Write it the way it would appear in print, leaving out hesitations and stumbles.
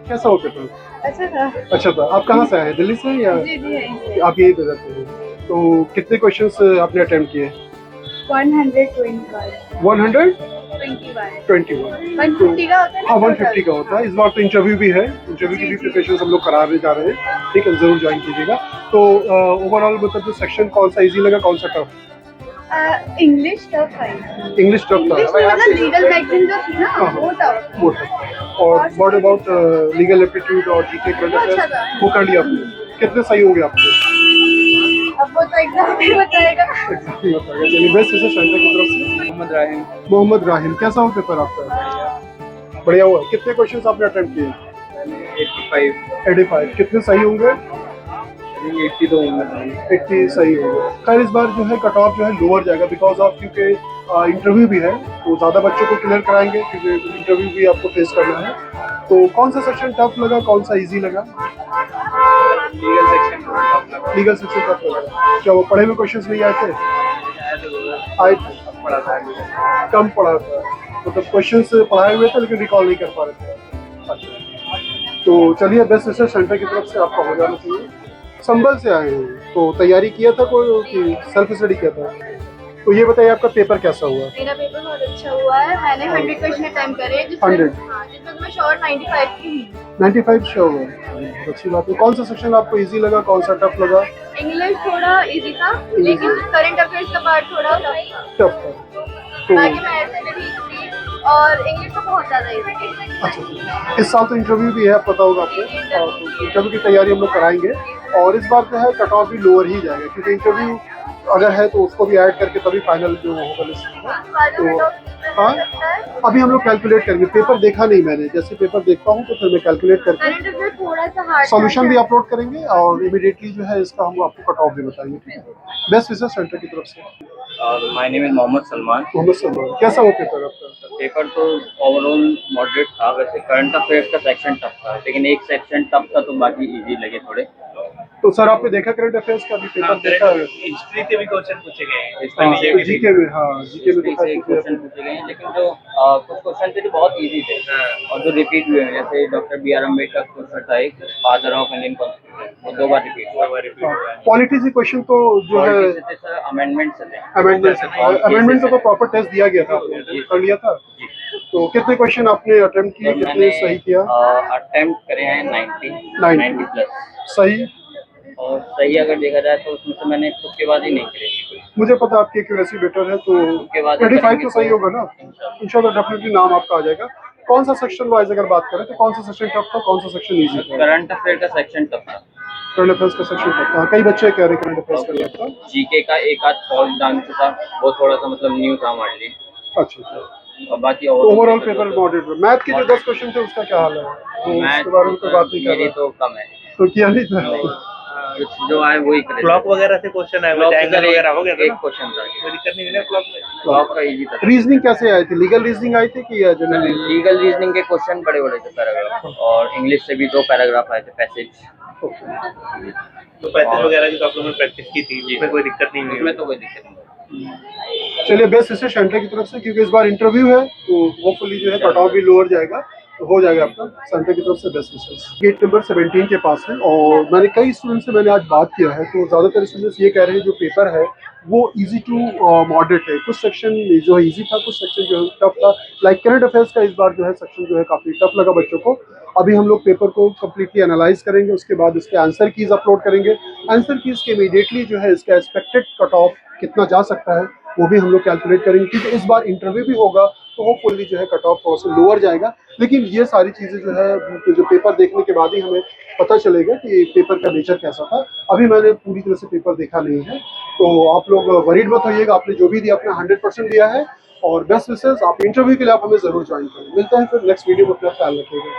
कैसा हो पेपर? अच्छा था। अच्छा था। आप कहाँ से आए हैं, दिल्ली से या जी जी है। आप यहीं पे रहते हैं? तो कितने क्वेश्चंस आपने अटेम्प्ट किए? 121। 121। 150 का होता है हाँ, ना 150 का होता है। इस बार तो इंटरव्यू भी है, इंटरव्यू की जी भी जी। प्रिपरेशन हम लोग कराने जा रहे हैं। ठीक है, जरूर ज्वाइन कीजिएगा। तो ओवरऑल मतलब जो सेक्शन कौन सा इजी लगा, कौन सा टफ? इंग्लिश टफ है। इंग्लिश टफ था। इंग्लिश में मतलब लीगल मैगजीन जो थी ना हाँ हाँ, वो टफ। वो टफ। और व्हाट अबाउट लीगल एप्टीट्यूड और जीके करंट वो अच्छा अफेयर्स, था। वो कर लिया आपने? कितने सही होंगे आपके? अब वो तो एग्जाम ही बताएगा। एग्जाम ही बताएगा। चलिए, बेस्ट विशेस सेंटर की तरफ से। मोहम्मद राहिम। मोहम्मद राहिम, कैसा हो पेपर आपका? बढ़िया हुआ। कितने क्वेश्चंस आपने अटेम्प्ट किए? 85। 85। कितने सही होंगे? 80 तो होंगे। 80 सही होंगे। खैर इस बार जो है कट ऑफ जो है लोअर जाएगा बिकॉज ऑफ, क्योंकि इंटरव्यू भी है तो ज़्यादा बच्चों को क्लियर कराएंगे, क्योंकि इंटरव्यू भी आपको फेस करना है। तो कौन सा सेक्शन टफ लगा, कौन सा इजी लगा? लीगल सेक्शन थोड़ा टफ लगा। लीगल सेक्शन टफ लगा। क्या वो पढ़े हुए क्वेश्चंस नहीं आए थे? आए थे, पढ़ा था। कम पढ़ा था, मतलब क्वेश्चंस पढ़ाए हुए थे लेकिन रिकॉल नहीं कर पा रहे थे। अच्छा, तो चलिए, बेस्ट रिसर्च सेंटर की तरफ से आपका हो जाना चाहिए। संभल से आए हैं तो तैयारी किया था कोई कि सेल्फ स्टडी किया था? तो ये बताइए आपका पेपर कैसा हुआ? मेरा पेपर बहुत अच्छा हुआ है। मैंने 100 क्वेश्चन अटेम्प्ट करे हैं, जिसमें 100? हाँ, जिसमें मैं श्योर 95 की हूँ। 95 श्योर हुआ? बहुत अच्छी बात है। कौन सा सेक्शन आपको इजी लगा, कौन सा टफ लगा? इंग्लिश थोड़ा इजी था, लेकिन करंट अफेयर्स का पार्ट थोड़ा टफ था। टफ था। तो बाकी मैथ्स में भी थी और इंग्लिश तो बहुत ज्यादा इजी थी। अच्छा, इस साल तो इंटरव्यू भी है, पता होगा आपको। और तो इंटरव्यू की तैयारी हम लोग कराएंगे। और इस बार जो है कट ऑफ भी लोअर ही जाएगा, क्योंकि इंटरव्यू अगर है तो उसको भी ऐड करके तभी फाइनल जो होगा लिस्ट होगा। तो हाँ, अभी हम लोग कैलकुलेट करेंगे। पेपर देखा नहीं मैंने, जैसे पेपर देखता हूँ तो फिर मैं कैलकुलेट करके करंट अफेयर थोड़ा सा हार्ड सॉल्यूशन भी अपलोड करेंगे और इमीडिएटली जो है इसका हम आपको कट ऑफ भी बताएंगे। ठीक है, बेस्ट रिसर्च सेंटर की तरफ से। My name is Mohammad Salman. Mohammad Salman, कैसा हो पेपर आपका? पेपर तो ओवरऑल मॉडरेट था। वैसे करंट अफेयर्स का सेक्शन टफ था, लेकिन एक सेक्शन टफ था तो बाकी इजी लगे थोड़े। तो सर आपने देखा करंट अफेयर्स का भी पेपर देखा है? हिस्ट्री के भी क्वेश्चन पूछे गए हैं। हाँ, जीके में, हाँ जीके में तो से क्वेश्चन पूछे गए हैं, लेकिन जो कुछ क्वेश्चन थे जो बहुत इजी थे और जो रिपीट हुए हैं, जैसे डॉक्टर बी आर अम्बेडकर का क्वेश्चन था एक, फादर ऑफ इंडियन कॉन्स्टिट्यूशन, वो 2 बार रिपीट हुआ। पॉलिटी से क्वेश्चन तो जो है सर अमेंडमेंट से थे। अमेंडमेंट को प्रॉपर टेस्ट दिया गया था, आपने कर लिया था? तो कितने क्वेश्चन आपने अटेम्प्ट किए, कितने सही किया? अटेम्प्ट करे हैं 90 प्लस सही। और सही अगर देखा जाए तो उसमें से मैंने तुक्केबाजी नहीं करी। मुझे पता आपकी एक्यूरेसी बेटर है, तो तुक्केबाजी 25 तो सही होगा ना? इंशाल्लाह डेफिनेटली नाम आपका आ जाएगा। कौन सा सेक्शन वाइज अगर बात करें तो कौन सा सेक्शन टफ था, कौन सा सेक्शन इजी था? करंट अफेयर का सेक्शन टफ था। करंट अफेयर्स का सेक्शन टफ था, कई बच्चे कह रहे करंट अफेयर्स का टफ था। जीके का एक आध फॉल्ट डांस था, वो थोड़ा सा मतलब न्यू था हमारे लिए। अच्छा, और बाकी ओवरऑल पेपर मॉडरेट। मैथ के जो 10 क्वेश्चन थे उसका क्या हाल है? तो उसके बारे में तो बात नहीं कर मेरी रहे तो कम है, तो किया नहीं था? जो आए वही करे। ब्लॉक वगैरह से क्वेश्चन है, एंगल वगैरह हो गया था एक ना? क्वेश्चन था, कोई दिक्कत नहीं हुई ना ब्लॉक में? ब्लॉक का इजी था। रीजनिंग कैसे आई थी? लीगल रीजनिंग आई थी कि जनरल? लीगल रीजनिंग के क्वेश्चन बड़े बड़े थे, पैराग्राफ, और इंग्लिश से भी 2 पैराग्राफ आए थे, पैसेज। तो पैसेज वगैरह की तो आप लोगों ने प्रैक्टिस की थी, उसमें कोई दिक्कत नहीं हुई? उसमें तो कोई दिक्कत नहीं। चलिए, बेस्ट रिसर्च सेंटर की तरफ से, क्योंकि इस बार इंटरव्यू है तो होपफुली जो है कट ऑफ भी लोअर जाएगा, तो हो जाएगा आपका सेंटर की तरफ से बेस्ट रिसर्च। गेट नंबर 17 के पास है और मैंने कई स्टूडेंट से मैंने आज बात किया है, तो ज़्यादातर स्टूडेंट्स ये कह रहे हैं जो पेपर है वो इजी टू मॉडरेट है। कुछ सेक्शन जो है इजी था, कुछ सेक्शन जो है टफ था। लाइक करंट अफेयर्स का इस बार जो है सेक्शन जो है काफ़ी टफ लगा बच्चों को। अभी हम लोग पेपर को कम्प्लीटली एनालाइज करेंगे, उसके बाद इसके आंसर कीज अपलोड करेंगे। आंसर कीज के इमीडिएटली जो है इसका एक्सपेक्टेड कट ऑफ कितना जा सकता है वो भी हम लोग कैलकुलेट करेंगे, क्योंकि इस बार इंटरव्यू भी होगा तो होपफुली जो है कट ऑफ थोड़ा सा लोअर जाएगा। लेकिन ये सारी चीज़ें जो है जो पेपर देखने के बाद ही हमें पता चलेगा कि पेपर का नेचर कैसा था। अभी मैंने पूरी तरह से पेपर देखा नहीं है, तो आप लोग वरीड मत होइएगा। आपने जो भी दिया अपना 100% दिया है और बेस्ट विशेस। आप इंटरव्यू के लिए आप हमें ज़रूर ज्वाइन करें। मिलते हैं फिर नेक्स्ट वीडियो में, अपना ख्याल रखिएगा।